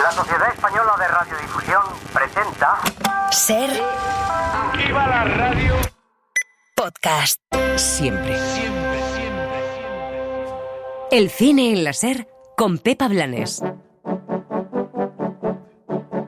La Sociedad Española de Radiodifusión presenta... Ser... ¡Viva la radio! Podcast. Siempre. El cine en la Ser con Pepa Blanes.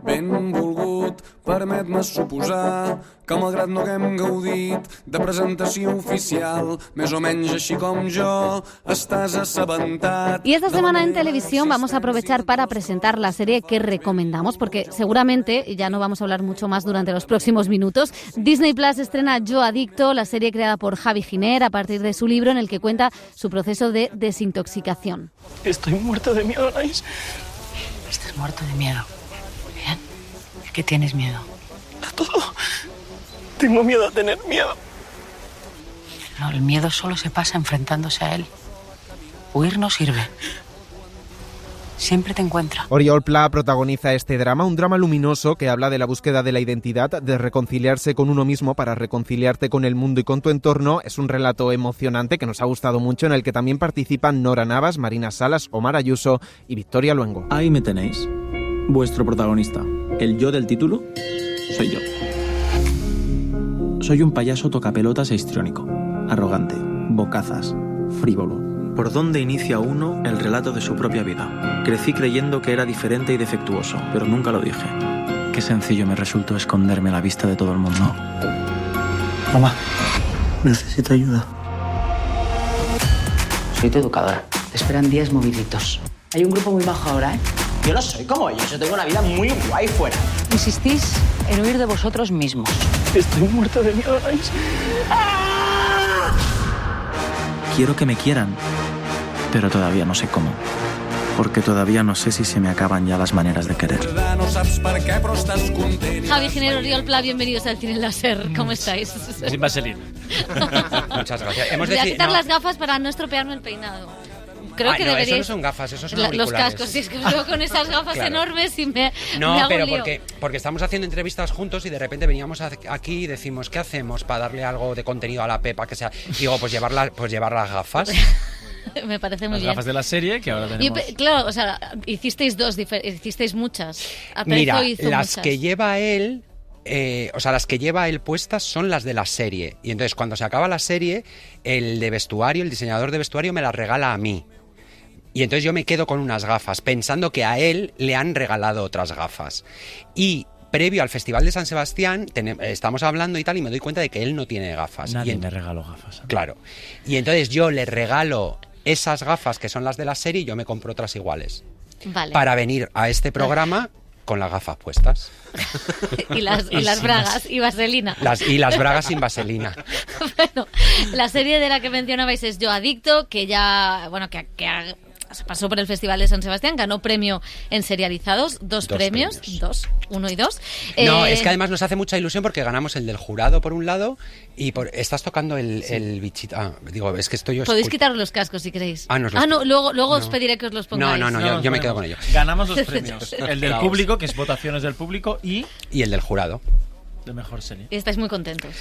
Benvolgut, permet-me suposar que malgrat no haguem gaudit de presentació oficial, més o menys així com jo, estàs assabentat. Y esta semana en televisión vamos a aprovechar para presentar la serie que recomendamos, porque seguramente, y ya no vamos a hablar mucho más durante los próximos minutos, Disney Plus estrena Yo Adicto, la serie creada por Javi Giner a partir de su libro en el que cuenta su proceso de desintoxicación. Estoy muerto de miedo, Anaís. Estás muerto de miedo. ¿Bien? ¿A qué tienes miedo? A todo. Tengo miedo a tener miedo. No, el miedo solo se pasa enfrentándose a él. Huir no sirve. Siempre te encuentra. Oriol Pla protagoniza este drama, un drama luminoso que habla de la búsqueda de la identidad, de reconciliarse con uno mismo para reconciliarte con el mundo y con tu entorno. Es un relato emocionante que nos ha gustado mucho, en el que también participan Nora Navas, Marina Salas, Omar Ayuso y Victoria Luengo. Ahí me tenéis. Vuestro protagonista. El yo del título soy yo. Soy un payaso tocapelotas e histriónico, arrogante, bocazas, frívolo. ¿Por dónde inicia uno el relato de su propia vida? Crecí creyendo que era diferente y defectuoso, pero nunca lo dije. Qué sencillo me resultó esconderme a la vista de todo el mundo. Mamá, necesito ayuda. Soy tu educadora. Te esperan 10 moviditos. Hay un grupo muy bajo ahora, ¿eh? Yo no soy como ellos, yo tengo una vida muy guay fuera. Insistís en huir de vosotros mismos. Estoy muerto de miedo, Anaís. Quiero que me quieran, pero todavía no sé cómo. Porque todavía no sé si se me acaban ya las maneras de querer. Javi Giner, Oriol Pla, bienvenidos al Cine en la Ser. ¿Cómo estáis? Sin vaselina. Muchas gracias. Voy a quitar las gafas para no estropearme el peinado. Creo que deberíais... Eso no son gafas, esos son auriculares. Los cascos, si es que veo con esas gafas Claro. enormes y me No, hago pero un lío. porque estamos haciendo entrevistas juntos y de repente veníamos aquí y decimos, ¿qué hacemos para darle algo de contenido a la Pepa? Que sea, digo, pues llevar las gafas. Me parece muy Las bien. gafas de la serie que ahora tenemos. Claro, o sea, hicisteis muchas. Aperezzo Mira, hizo las muchas. que lleva él... las que lleva él puestas son las de la serie. Y entonces cuando se acaba la serie, el diseñador de vestuario me las regala a mí. Y entonces yo me quedo con unas gafas, pensando que a él le han regalado otras gafas. Y previo al Festival de San Sebastián, estamos hablando y tal, y me doy cuenta de que él no tiene gafas. Nadie me regaló gafas. Claro. Y entonces yo le regalo esas gafas que son las de la serie y yo me compro otras iguales. Vale. Para venir a este programa con las gafas puestas. y las bragas y vaselina. Las bragas sin vaselina. Bueno, la serie de la que mencionabais es Yo Adicto, que ya, bueno, que pasó por el Festival de San Sebastián, ganó premio en serializados, dos premios, 1 y 2. No, es que además nos hace mucha ilusión porque ganamos el del jurado por un lado y estás tocando el bichito. Es que estoy yo... Podéis quitaros los cascos si queréis. Luego os pediré que os los pongáis. No, yo me quedo con ello. Ganamos los premios. El del público, que es votaciones del público, y el del jurado. De mejor serie. Y estáis muy contentos.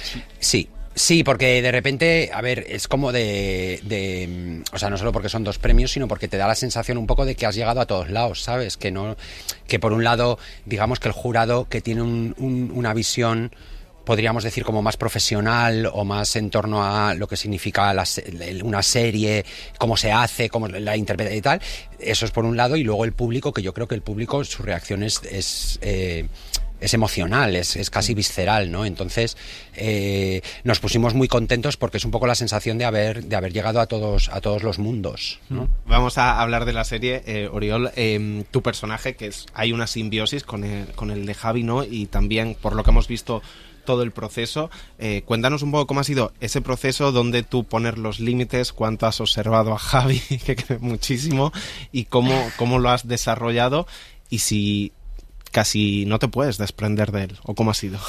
Sí, porque de repente, a ver, es como o sea, no solo porque son 2 premios, sino porque te da la sensación un poco de que has llegado a todos lados, ¿sabes? Que por un lado, digamos que el jurado, que tiene una visión, podríamos decir, como más profesional o más en torno a lo que significa una serie, cómo se hace, cómo la interpreta y tal, eso es por un lado, y luego el público, que yo creo que el público, su reacción es emocional, es casi visceral, ¿no? Entonces nos pusimos muy contentos porque es un poco la sensación de haber llegado a todos los mundos, ¿no? Vamos a hablar de la serie, Oriol. Tu personaje, hay una simbiosis con el de Javi, ¿no? Y también, por lo que hemos visto, todo el proceso. Cuéntanos un poco cómo ha sido ese proceso, dónde tú poner los límites, cuánto has observado a Javi, que creo muchísimo, y cómo lo has desarrollado, y si casi no te puedes desprender de él, o cómo ha sido.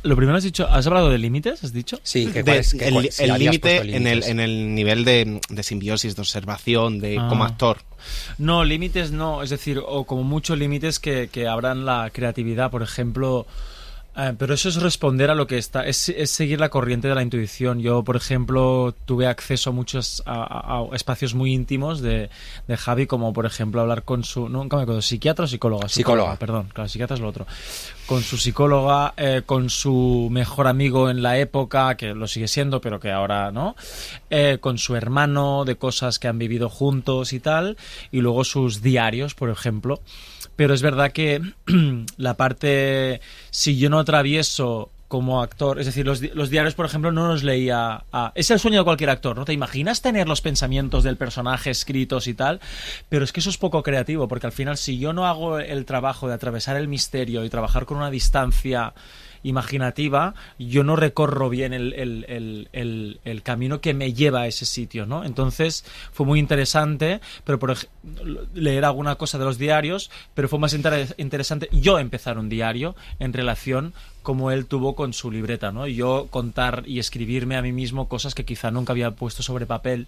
Lo primero has hablado de límites, ¿has dicho? Sí, el límite en el nivel de simbiosis, de observación, como actor. No, límites no, es decir, o como muchos límites que abran la creatividad. Por ejemplo, Pero eso es responder a lo que está, es seguir la corriente de la intuición. Yo, por ejemplo, tuve acceso a espacios muy íntimos de Javi, como por ejemplo hablar con su, nunca me acuerdo, psiquiatra o psicóloga. Perdón, claro, psiquiatra es lo otro. Con su psicóloga, con su mejor amigo en la época, que lo sigue siendo, pero que ahora no, con su hermano, de cosas que han vivido juntos y tal, y luego sus diarios, por ejemplo. Pero es verdad que la parte, si yo no atravieso como actor, es decir, los diarios, por ejemplo, no los leía. Es el sueño de cualquier actor, ¿no? ¿Te imaginas tener los pensamientos del personaje escritos y tal? Pero es que eso es poco creativo, porque al final, si yo no hago el trabajo de atravesar el misterio y trabajar con una distancia imaginativa, yo no recorro bien el camino que me lleva a ese sitio, ¿no? Entonces fue muy interesante, pero por leer alguna cosa de los diarios, pero fue más interesante yo empezar un diario en relación como él tuvo con su libreta, ¿no? Yo contar y escribirme a mí mismo cosas que quizá nunca había puesto sobre papel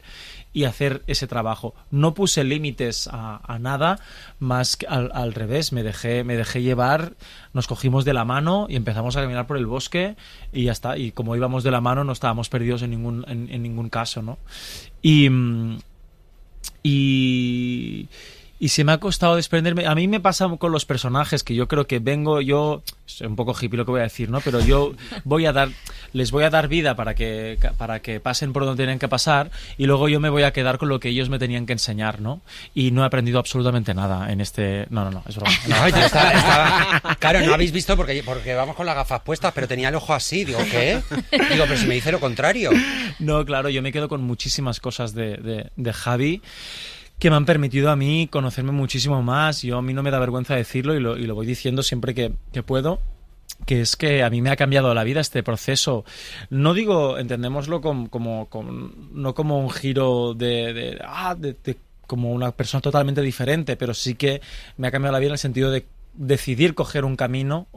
y hacer ese trabajo. No puse límites a nada, más que al revés, me dejé llevar, nos cogimos de la mano y empezamos a caminar por el bosque y ya está. Y como íbamos de la mano no estábamos perdidos en ningún caso, ¿no? Y se me ha costado desprenderme. A mí me pasa con los personajes, que yo creo que es un poco hippie lo que voy a decir, ¿no? Pero yo les voy a dar vida para que pasen por donde tienen que pasar, y luego yo me voy a quedar con lo que ellos me tenían que enseñar, ¿no? Y no he aprendido absolutamente nada en este... No, es broma. No, yo estaba... Claro, no habéis visto porque vamos con las gafas puestas, pero tenía el ojo así, digo, ¿qué? Digo, pero si me dice lo contrario. No, claro, yo me quedo con muchísimas cosas de Javi, que me han permitido a mí conocerme muchísimo más. A mí no me da vergüenza decirlo, y lo voy diciendo siempre que puedo, que es que a mí me ha cambiado la vida este proceso. No digo, entendémoslo no como un giro de como una persona totalmente diferente, pero sí que me ha cambiado la vida en el sentido de decidir coger un camino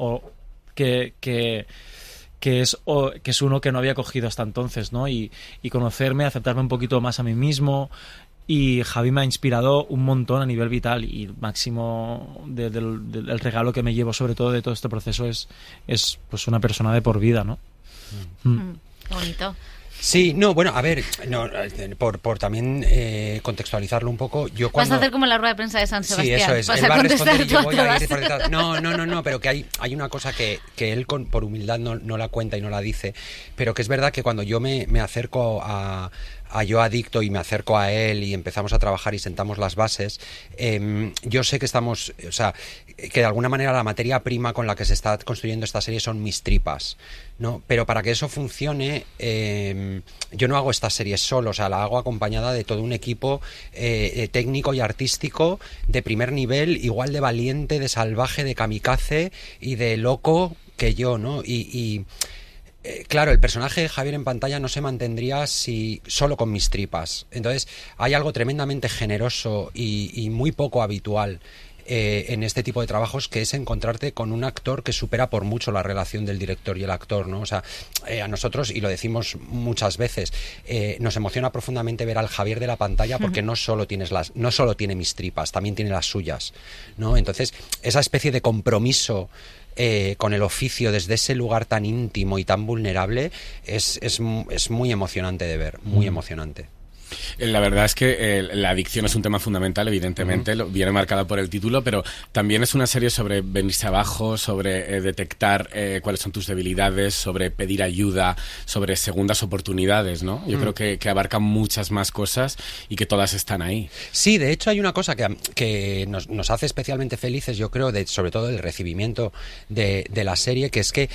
que es uno que no había cogido hasta entonces, ¿no? Y conocerme, aceptarme un poquito más a mí mismo. Y Javi me ha inspirado un montón a nivel vital, y máximo del regalo que me llevo sobre todo de todo este proceso es pues una persona de por vida, ¿no? Qué bonito. Sí, no, bueno, a ver, no, por también contextualizarlo un poco, yo cuando... Vas a hacer como la rueda de prensa de San Sebastián. Sí, eso es. Vas él a va a contestar responder y yo voy a todas. ir por detrás. No, pero que hay una cosa que él por humildad no la cuenta y no la dice, pero que es verdad que cuando yo me acerco a Yo Adicto y me acerco a él y empezamos a trabajar y sentamos las bases, yo sé que estamos, o sea, que de alguna manera la materia prima con la que se está construyendo esta serie son mis tripas, ¿no? Pero para que eso funcione, yo no hago esta serie solo, o sea, la hago acompañada de todo un equipo técnico y artístico de primer nivel, igual de valiente, de salvaje, de kamikaze y de loco que yo, ¿no? Claro, el personaje de Javier en pantalla no se mantendría solo con mis tripas. Entonces, hay algo tremendamente generoso y muy poco habitual en este tipo de trabajos, que es encontrarte con un actor que supera por mucho la relación del director y el actor, ¿no? O sea, a nosotros, y lo decimos muchas veces, nos emociona profundamente ver al Javier de la pantalla, porque no solo tiene mis tripas, también tiene las suyas, ¿no? Entonces, esa especie de compromiso con el oficio desde ese lugar tan íntimo y tan vulnerable es muy emocionante de ver, muy emocionante. La verdad es que la adicción es un tema fundamental, evidentemente, viene marcada por el título, pero también es una serie sobre venirse abajo, sobre detectar cuáles son tus debilidades, sobre pedir ayuda, sobre segundas oportunidades, ¿no? Yo creo que abarca muchas más cosas y que todas están ahí. Sí, de hecho hay una cosa que nos hace especialmente felices, yo creo, sobre todo el recibimiento de la serie, que es que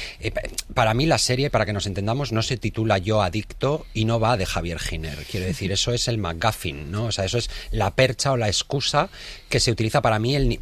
para mí la serie, para que nos entendamos, no se titula Yo Adicto y no va de Javier Giner. Quiero decir, eso es el MacGuffin, ¿no? O sea, eso es la percha o la excusa que se utiliza para mí.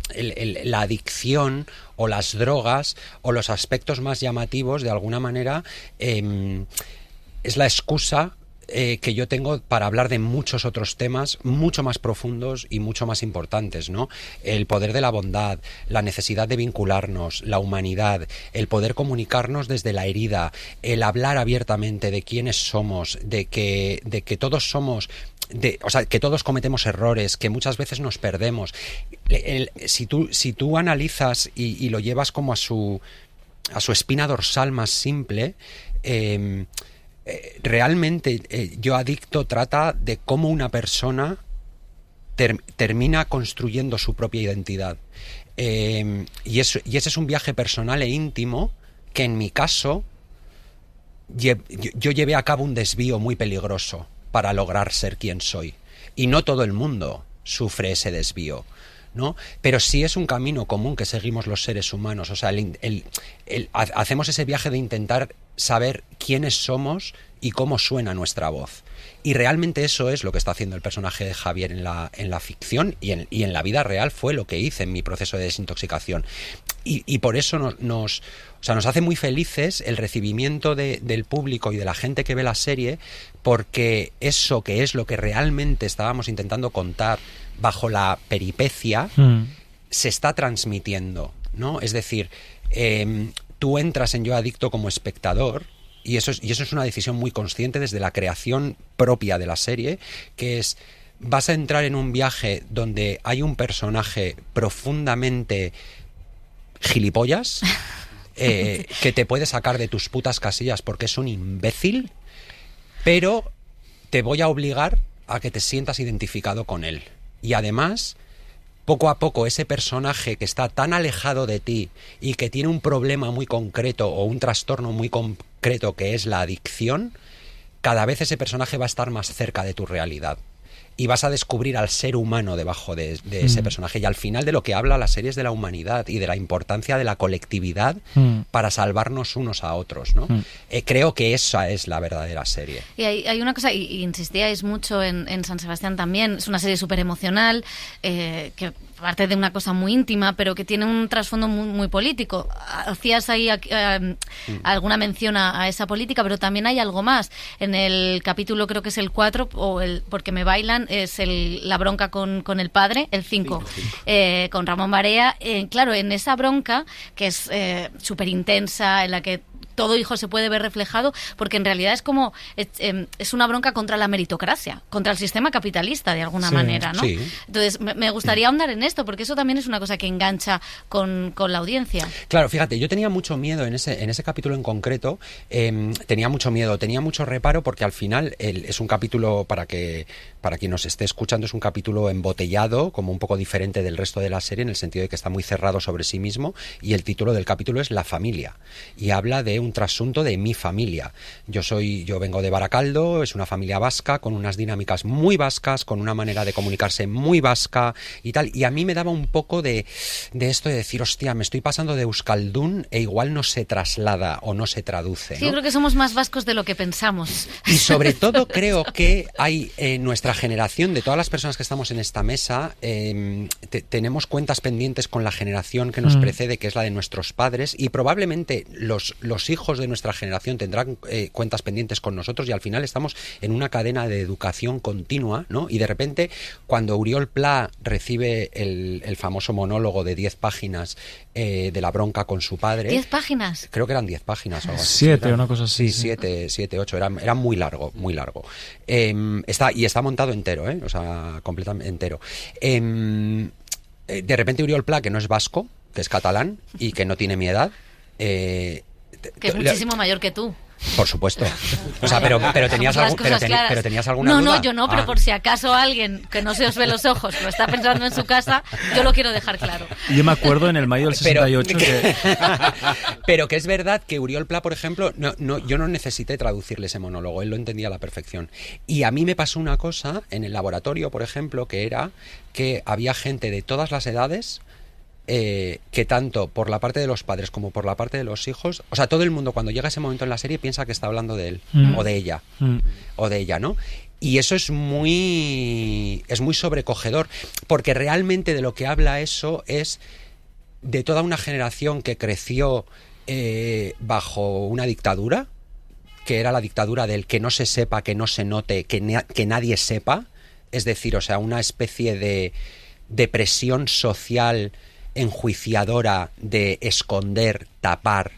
La adicción o las drogas o los aspectos más llamativos, de alguna manera, es la excusa que yo tengo para hablar de muchos otros temas mucho más profundos y mucho más importantes, ¿no? El poder de la bondad, la necesidad de vincularnos, la humanidad, el poder comunicarnos desde la herida, el hablar abiertamente de quiénes somos, de que todos somos... o sea, que todos cometemos errores, que muchas veces nos perdemos. Si tú analizas y lo llevas como su espina dorsal más simple, realmente Yo Adicto trata de cómo una persona termina construyendo su propia identidad. Y ese es un viaje personal e íntimo que en mi caso yo llevé a cabo un desvío muy peligroso para lograr ser quien soy. Y no todo el mundo sufre ese desvío, ¿no? Pero sí es un camino común que seguimos los seres humanos. O sea, hacemos ese viaje de intentar saber quiénes somos y cómo suena nuestra voz. Y realmente eso es lo que está haciendo el personaje de Javier en la ficción, y en la vida real fue lo que hice en mi proceso de desintoxicación. Y por eso nos hace muy felices el recibimiento del público y de la gente que ve la serie, porque eso que es lo que realmente estábamos intentando contar bajo la peripecia se está transmitiendo, ¿no? Es decir, tú entras en Yo Adicto como espectador, y eso es una decisión muy consciente desde la creación propia de la serie, que es: vas a entrar en un viaje donde hay un personaje profundamente gilipollas que te puede sacar de tus putas casillas porque es un imbécil, pero te voy a obligar a que te sientas identificado con él. Y además, poco a poco, ese personaje que está tan alejado de ti y que tiene un problema muy concreto o un trastorno muy concreto que es la adicción, cada vez ese personaje va a estar más cerca de tu realidad. Y vas a descubrir al ser humano debajo de ese personaje. Y al final de lo que habla la serie es de la humanidad y de la importancia de la colectividad para salvarnos unos a otros, ¿no? Creo que esa es la verdadera serie. Y hay una cosa, y insistíais mucho en San Sebastián también, es una serie súper emocional, que parte de una cosa muy íntima, pero que tiene un trasfondo muy, muy político. Hacías ahí alguna mención a esa política, pero también hay algo más. En el capítulo, creo que es el 4, Porque me bailan, es la bronca con el padre, el 5, con Ramón Barea. Claro, en esa bronca, que es súper intensa, en la que todo hijo se puede ver reflejado, porque en realidad es como es una bronca contra la meritocracia, contra el sistema capitalista de alguna manera, ¿no? Sí. Entonces me gustaría ahondar en esto, porque eso también es una cosa que engancha con la audiencia. Claro, fíjate, yo tenía mucho miedo en ese capítulo en concreto, tenía mucho reparo, porque al final es un capítulo, para quien nos esté escuchando, es un capítulo embotellado, como un poco diferente del resto de la serie, en el sentido de que está muy cerrado sobre sí mismo, y el título del capítulo es La familia, y habla de un trasunto de mi familia. Yo vengo de Baracaldo, es una familia vasca, con unas dinámicas muy vascas, con una manera de comunicarse muy vasca y tal, y a mí me daba un poco de esto de decir, hostia, me estoy pasando de euskaldun e igual no se traslada o no se traduce, ¿no? Sí, yo creo que somos más vascos de lo que pensamos. Y sobre todo creo que hay nuestra generación, de todas las personas que estamos en esta mesa, tenemos cuentas pendientes con la generación que nos precede, que es la de nuestros padres, y probablemente los hijos de nuestra generación tendrán cuentas pendientes con nosotros, y al final estamos en una cadena de educación continua, ¿no? Y de repente, cuando Oriol Pla recibe el famoso monólogo de 10 páginas de la bronca con su padre... ¿10 páginas? Creo que eran 10 páginas o algo así. 7, una cosa así. Sí, 7, 8. Era muy largo, muy largo. Está montado entero, o sea, completamente entero. De repente Oriol Pla, que no es vasco, que es catalán y que no tiene mi edad... que es muchísimo mayor que tú. Por supuesto. O sea, pero tenías alguna duda. No, yo no, pero por si acaso alguien que no se os ve los ojos lo está pensando en su casa, yo lo quiero dejar claro. Yo me acuerdo en el mayo del 68 Pero que es verdad que Oriol Pla, por ejemplo, yo no necesité traducirle ese monólogo, él lo entendía a la perfección. Y a mí me pasó una cosa en el laboratorio, por ejemplo, que era que había gente de todas las edades, que tanto por la parte de los padres como por la parte de los hijos, o sea, todo el mundo cuando llega ese momento en la serie piensa que está hablando de él o de ella, ¿no? Y eso es muy sobrecogedor, porque realmente de lo que habla eso es de toda una generación que creció bajo una dictadura, que era la dictadura del que no se sepa, que no se note, que nadie sepa, es decir, o sea, una especie de presión social enjuiciadora de esconder, tapar,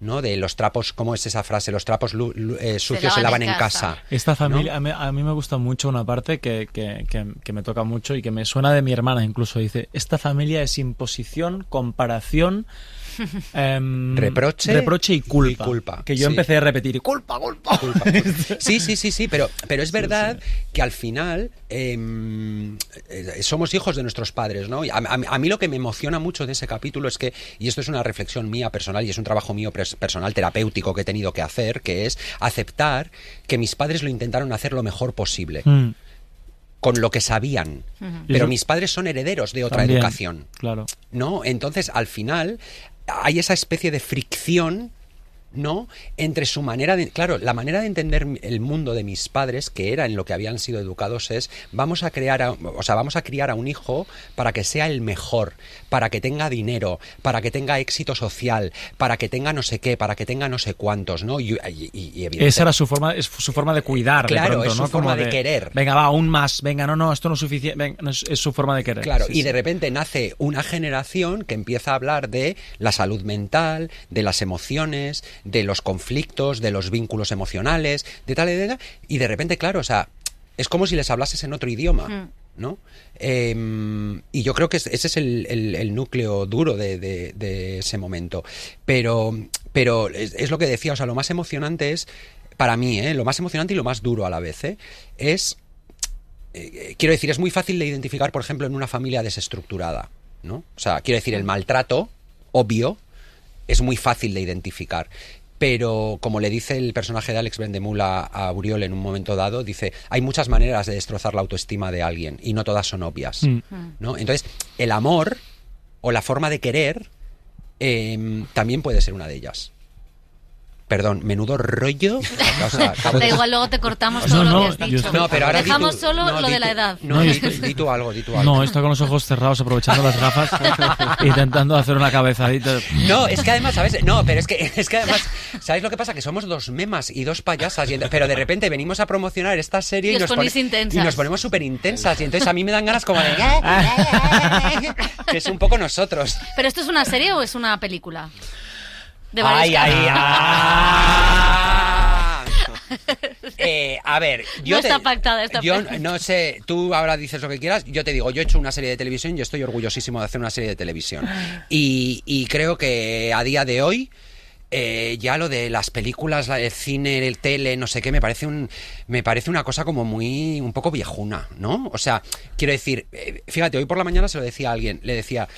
¿no? De los trapos, ¿cómo es esa frase? Los trapos sucios se lavan en casa. Esta familia, ¿no? A mí me gusta mucho una parte que me toca mucho y que me suena de mi hermana incluso. Dice, esta familia es imposición, comparación reproche y culpa. Que yo empecé a repetir, culpa. Sí, pero es verdad que al final somos hijos de nuestros padres, ¿no? A mí lo que me emociona mucho de ese capítulo es que, y esto es una reflexión mía personal y es un trabajo mío personal terapéutico que he tenido que hacer, que es aceptar que mis padres lo intentaron hacer lo mejor posible. Con lo que sabían. Pero mis padres son herederos de otra educación. Claro. ¿No? Entonces, al final, hay esa especie de fricción, ¿no? Entre su manera de... Claro, la manera de entender el mundo de mis padres, que era en lo que habían sido educados, es vamos a criar a un hijo para que sea el mejor, para que tenga dinero, para que tenga éxito social, para que tenga no sé qué, para que tenga no sé cuántos, ¿no? Y esa era su forma de cuidar. Claro, de pronto, es su ¿no? forma de querer. Venga, va, aún más. Venga, no, esto no es suficiente. Venga, es su forma de querer. Claro, y de repente nace una generación que empieza a hablar de la salud mental, de las emociones, de los conflictos, de los vínculos emocionales, de tal, y de repente, claro, o sea, es como si les hablases en otro idioma, ¿no? Y yo creo que ese es el núcleo duro de ese momento. Pero es lo que decía, o sea, lo más emocionante es, para mí, lo más emocionante y lo más duro a la vez, es, quiero decir, es muy fácil de identificar, por ejemplo, en una familia desestructurada, ¿no? O sea, quiero decir, el maltrato, obvio, es muy fácil de identificar. Pero, como le dice el personaje de Alex Brendemula a Uriol en un momento dado, dice, hay muchas maneras de destrozar la autoestima de alguien y no todas son obvias, ¿no? Entonces, el amor o la forma de querer también puede ser una de ellas. Perdón, menudo rollo. O sea, da igual, luego te cortamos todo lo que has dicho. No, pero ahora dejamos solo lo de la edad. Di tú algo. No, está con los ojos cerrados, aprovechando las gafas, intentando hacer una cabezadita. No, es que además, ¿sabes? No, pero es que además, ¿sabes lo que pasa? Que somos dos memas y dos payasas, pero de repente venimos a promocionar esta serie y nos ponemos súper intensas. Y entonces a mí me dan ganas como de... que es un poco nosotros. ¿Pero esto es una serie o es una película? A ver, no está pactada esta yo no sé, tú ahora dices lo que quieras, yo te digo, yo he hecho una serie de televisión y estoy orgullosísimo de hacer una serie de televisión. Y creo que a día de hoy ya lo de las películas, el cine, el tele, no sé qué, me parece una cosa como un poco viejuna, ¿no? O sea, quiero decir, fíjate, hoy por la mañana se lo decía a alguien, le decía...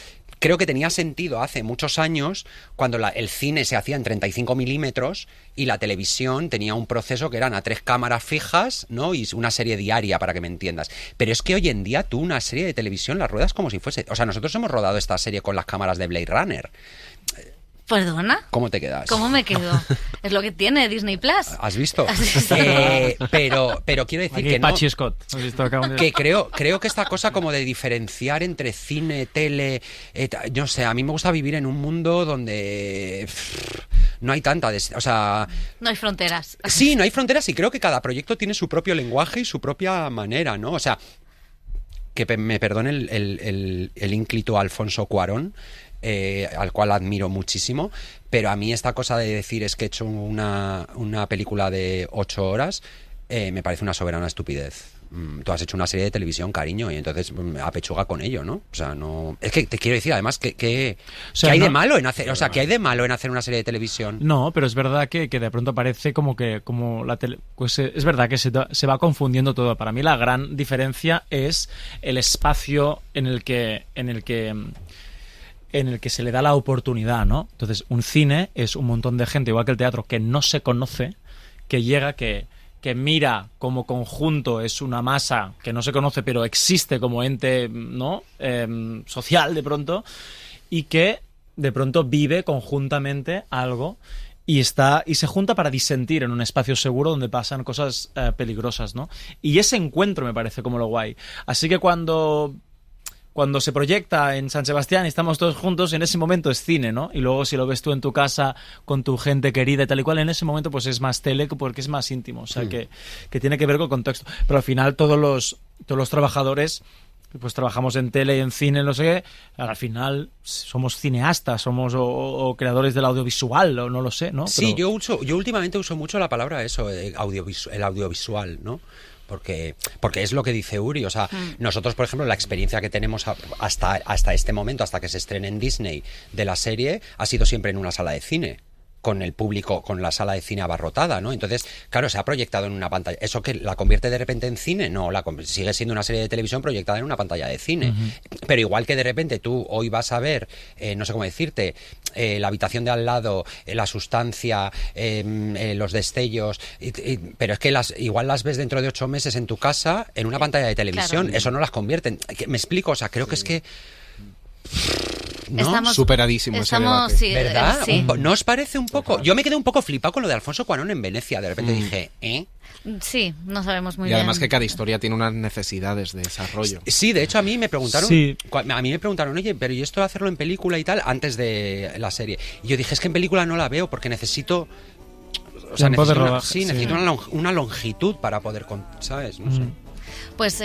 Creo que tenía sentido hace muchos años cuando el cine se hacía en 35 milímetros y la televisión tenía un proceso que eran a 3 cámaras fijas, ¿no? Y una serie diaria, para que me entiendas. Pero es que hoy en día tú una serie de televisión la ruedas como si fuese... O sea, nosotros hemos rodado esta serie con las cámaras de Blade Runner. ¿Perdona? ¿Cómo te quedas? ¿Cómo me quedo? Es lo que tiene Disney Plus. ¿Has visto? Pero quiero decir aquí que no... Pachi Scott. ¿Has visto? Que creo que esta cosa como de diferenciar entre cine, tele... no sé, a mí me gusta vivir en un mundo donde... no hay tanta... o sea... No hay fronteras. Sí, no hay fronteras y creo que cada proyecto tiene su propio lenguaje y su propia manera, ¿no? O sea, que me perdone el ínclito Alfonso Cuarón, al cual admiro muchísimo, pero a mí esta cosa de decir es que he hecho una película de 8 horas me parece una soberana estupidez. Tú has hecho una serie de televisión, cariño, y entonces apechuga con ello, ¿no? O sea, no... Es que te quiero decir, además, que hay de malo en hacer... O sea, ¿qué hay de malo en hacer una serie de televisión? No, pero es verdad que de pronto parece como la tele... Pues es verdad que se va confundiendo todo. Para mí la gran diferencia es el espacio en el que se le da la oportunidad, ¿no? Entonces, un cine es un montón de gente, igual que el teatro, que no se conoce, que llega, que mira como conjunto, es una masa que no se conoce, pero existe como ente, ¿no? Social, de pronto, y que de pronto vive conjuntamente algo y se junta para disentir en un espacio seguro donde pasan cosas peligrosas, ¿no? Y ese encuentro me parece como lo guay. Así que cuando se proyecta en San Sebastián y estamos todos juntos, en ese momento es cine, ¿no? Y luego si lo ves tú en tu casa con tu gente querida y tal y cual, en ese momento pues es más tele porque es más íntimo, o sea, que tiene que ver con el contexto. Pero al final todos los trabajadores pues trabajamos en tele y en cine, no sé qué, al final somos cineastas, somos o creadores del audiovisual, o no lo sé, ¿no? Sí, yo últimamente uso mucho la palabra eso, el audiovisual, ¿no? Porque es lo que dice Uri, o sea, nosotros, por ejemplo, la experiencia que tenemos hasta este momento, hasta que se estrene en Disney de la serie, ha sido siempre en una sala de cine, con el público, con la sala de cine abarrotada, ¿no? Entonces, claro, se ha proyectado en una pantalla. ¿Eso que la convierte de repente en cine? No, sigue siendo una serie de televisión proyectada en una pantalla de cine. Pero igual que de repente tú hoy vas a ver, no sé cómo decirte, La habitación de al lado, La sustancia, Los destellos, pero es que igual las ves dentro de 8 meses en tu casa, en una pantalla de televisión. Claro. Eso no las convierte. ¿Me explico? O sea, creo que es que... ¿no? Estamos superadísimos. Estamos, sí, ¿verdad? Sí. ¿No os parece un poco? Yo me quedé un poco flipado con lo de Alfonso Cuarón en Venecia. De repente dije, Sí, no sabemos muy bien. Y además que cada historia tiene unas necesidades de desarrollo. Sí, de hecho a mí me preguntaron, oye, pero ¿y esto de hacerlo en película y tal? Antes de la serie. Y yo dije, es que en película no la veo porque necesito... O sea, necesito una longitud para poder... ¿Sabes? No sé. Pues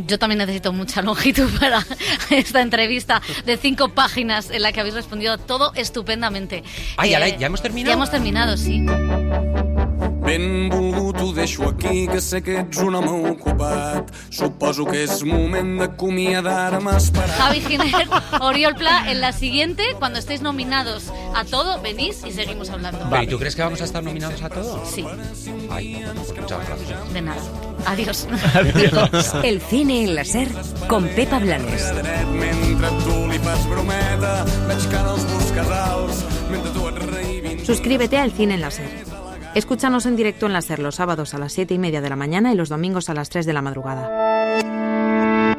yo también necesito mucha longitud para esta entrevista de 5 páginas en la que habéis respondido todo estupendamente. ¿Ya hemos terminado? Ya hemos terminado, sí. Benvolgut, ho deixo aquí, que sé que ets un home ocupat. Suposo que és moment d'acomiadar-me esperant. Javi Giner, Oriol Pla, en la siguiente, cuando estéis nominados a todo, venís y seguimos hablando. Vale. ¿Y tú crees que vamos a estar nominados a todo? Sí. Ay, muchas gracias. De nada. Adiós. Adiós. El cine en la SER con Pepa Blanes. Suscríbete al Cine en la SER. Escúchanos en directo en la SER los sábados a las 7:30 de la mañana y los domingos a las 3 de la madrugada.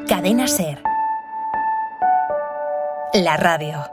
Cadena SER. La radio.